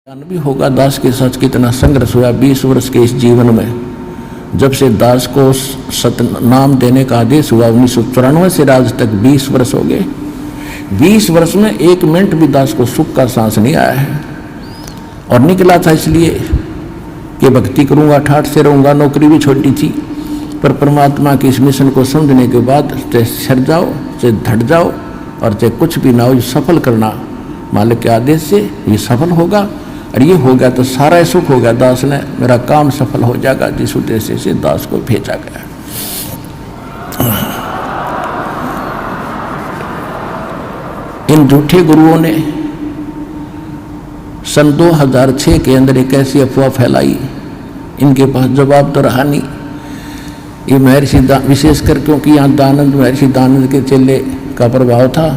ज्ञान भी होगा दास के साथ कितना संघर्ष हुआ 20 वर्ष के इस जीवन में। जब से दास को सतनाम देने का आदेश हुआ 1994 से आज तक 20 वर्ष हो गए। 20 वर्ष में एक मिनट भी दास को सुख का सांस नहीं आया है। और निकला था इसलिए कि भक्ति करूंगा, ठाठ से रहूंगा, नौकरी भी छोटी थी, पर परमात्मा के इस मिशन को समझने के बाद चाहे सर जाओ, चाहे धड़ जाओ और चाहे कुछ भी ना हो, सफल करना मालिक के आदेश से ये सफल होगा। और ये हो गया तो सारा सुख हो गया। दास ने मेरा काम सफल हो जाएगा जिस उद्देश्य से दास को भेजा गया। इन झूठे गुरुओं ने सन 2006 के अंदर एक ऐसी अफवाह फैलाई, इनके पास जवाब तो रहा नहीं। ये महर्षि विशेषकर क्योंकि यहाँ दानंद महर्षि दानंद के चेले का प्रभाव था।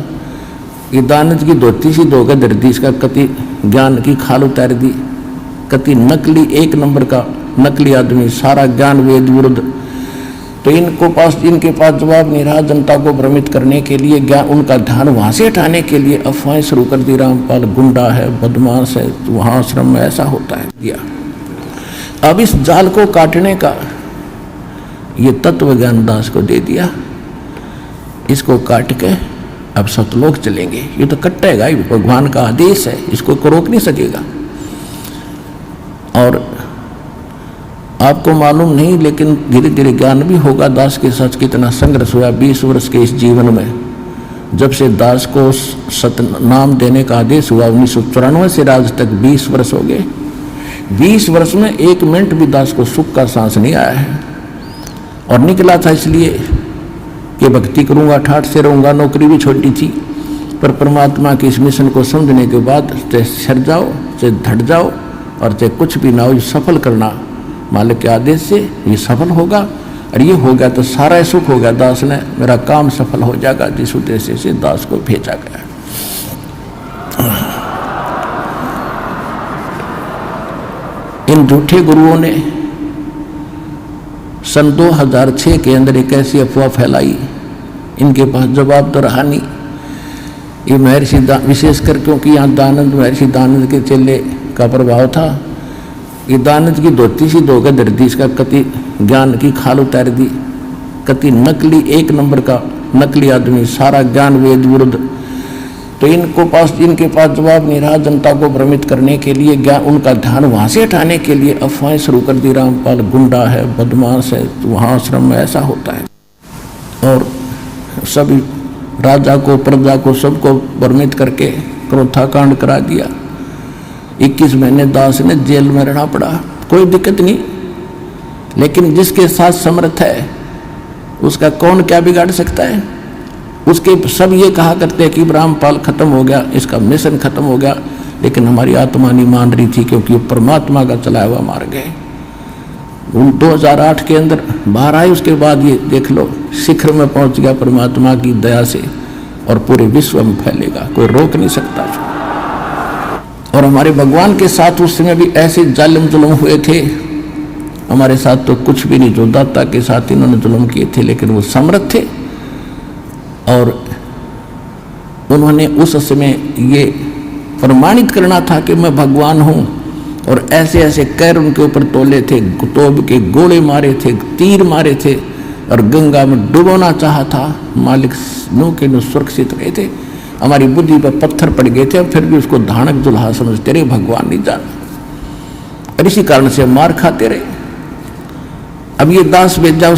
ये दानंद की धोती सी धोकर धर दी, इसका कति ज्ञान की खाल उतार दी। कति नकली, एक नंबर का नकली आदमी, सारा ज्ञान वेद विरुद्ध। तो इनके पास जवाब नहीं रहा। जनता को भ्रमित करने के लिए, ज्ञान उनका ध्यान वहां से हटाने के लिए अफवाहें शुरू कर दी। रामपाल गुंडा है, बदमाश है, तो वहां आश्रम में ऐसा होता है दिया। अब इस जाल को काटने का ये तत्व ज्ञान दास को दे दिया। इसको काट के अब सतलोक चलेंगे। ये तो कटेगा ही, भगवान का आदेश है, इसको रोक नहीं सकेगा। और आपको मालूम नहीं, लेकिन धीरे धीरे ज्ञान भी होगा दास के साथ कितना संघर्ष हुआ 20 वर्ष के इस जीवन में। जब से दास को सतनाम देने का आदेश हुआ 1994 से आज तक 20 वर्ष हो गए। 20 वर्ष में एक मिनट भी दास को सुख का सांस नहीं आया है। और निकला था इसलिए कि भक्ति करूंगा, ठाठ से रहूंगा, नौकरी भी छोटी थी, पर परमात्मा के इस मिशन को समझने के बाद चाहे सर जाओ, चाहे धड़ जाओ और चाहे कुछ भी ना हो, सफल करना मालिक के आदेश से ये सफल होगा। और ये हो गया तो सारा सुख हो गया। दास ने मेरा काम सफल हो जाएगा जिस उद्देश्य से दास को भेजा गया। इन झूठे गुरुओं ने सन 2006 के अंदर एक ऐसी अफवाह फैलाई, इनके पास जवाब तो रहा नहीं। ये महर्षि विशेषकर क्योंकि यहाँ दानंद महर्षि दानंद के चेले का प्रभाव था। ये दानंद की धोती सी धोकर धर दी, इसका कति ज्ञान की खाल उतार दी। कति नकली, एक नंबर का नकली आदमी, सारा ज्ञान वेद विरुद्ध। तो इनके पास जवाब नहीं रहा। जनता को भ्रमित करने के लिए, ज्ञान उनका ध्यान वहां से हटाने के लिए अफवाहें शुरू कर दी। रामपाल गुंडा है, बदमाश है, तो वहां आश्रम में ऐसा होता है। और सभी राजा को, प्रजा को, सबको भ्रमित करके क्रोथा कांड करा दिया। 21 महीने दास ने जेल में रहना पड़ा। कोई दिक्कत नहीं, लेकिन जिसके साथ समर्थ है उसका कौन क्या बिगाड़ सकता है। उसके सब ये कहा करते हैं कि रामपाल खत्म हो गया, इसका मिशन खत्म हो गया, लेकिन हमारी आत्मा नहीं मान रही थी क्योंकि वो परमात्मा का चलाया हुआ मार्ग है। 2008 के अंदर बाहर आए, उसके बाद ये देख लो शिखर में पहुंच गया परमात्मा की दया से, और पूरे विश्व में फैलेगा, कोई रोक नहीं सकता। और हमारे भगवान के साथ उस समय भी ऐसे जालिम जुल्म हुए थे। हमारे साथ तो कुछ भी नहीं, जो दाता के साथ इन्होंने जुल्म किए थे, लेकिन वो समर्थ थे। और उन्होंने उस समय ये प्रमाणित करना था कि मैं भगवान हूँ। और ऐसे ऐसे कैर उनके ऊपर तोले थे, तोप के गोले मारे थे, तीर मारे थे, और गंगा में डुबोना चाहा था। मालिक नूह के नु सुरक्षित रहे थे। हमारी बुद्धि पर पत्थर पड़ गए थे, फिर भी उसको धानक दुल्हा समझते रहे, भगवान नहीं जाना। और इसी कारण से मार खाते रहे। अब ये दास भेजा